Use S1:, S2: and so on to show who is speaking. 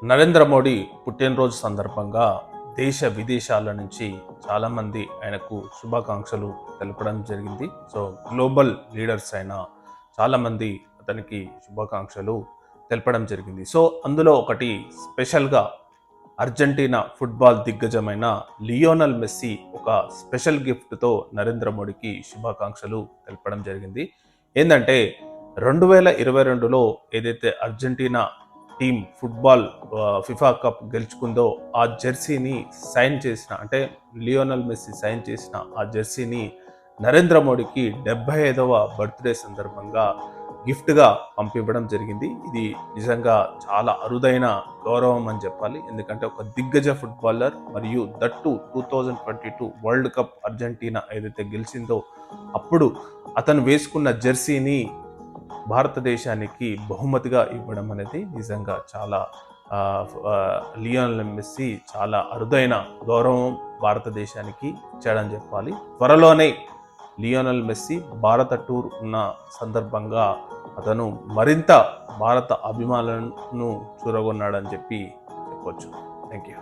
S1: నరేంద్ర మోడీ పుట్టినరోజు సందర్భంగా దేశ విదేశాల నుంచి చాలామంది ఆయనకు శుభాకాంక్షలు తెలపడం జరిగింది. సో గ్లోబల్ లీడర్స్ అయిన చాలామంది అతనికి శుభాకాంక్షలు తెలపడం జరిగింది. సో అందులో ఒకటి స్పెషల్గా అర్జెంటీనా ఫుట్బాల్ దిగ్గజమైన లియోనల్ మెస్సీ ఒక స్పెషల్ గిఫ్ట్తో నరేంద్ర మోడీకి శుభాకాంక్షలు తెలపడం జరిగింది. ఏంటంటే 2022లో ఏదైతే Argentina team football FIFA cup గెలుచుకుందో ఆ జెర్సీని సైన్ చేసిన, అంటే లియోనల్ మెస్సీ సైన్ చేసిన ఆ జెర్సీని నరేంద్ర మోడీకి 75వ బర్త్డే సందర్భంగా గిఫ్ట్గా పంపివ్వడం జరిగింది. ఇది నిజంగా చాలా అరుదైన గౌరవం అని చెప్పాలి. ఎందుకంటే ఒక దిగ్గజ ఫుట్బాలర్ మరియు దట్టు 2022 వరల్డ్ కప్ అర్జెంటీనా ఏదైతే గెలిచిందో అప్పుడు అతను వేసుకున్న జెర్సీని భారతదేశానికి బహుమతిగా ఇవ్వడం అనేది నిజంగా చాలా లియోనల్ మెస్సీ చాలా అరుదైన గౌరవం భారతదేశానికి ఇచ్చాడని చెప్పాలి. త్వరలోనే లియోనల్ మెస్సీ భారత టూర్ ఉన్న సందర్భంగా అతను మరింత భారత అభిమానులను చూరగొన్నాడని చెప్పి చెప్పొచ్చు. Thank you.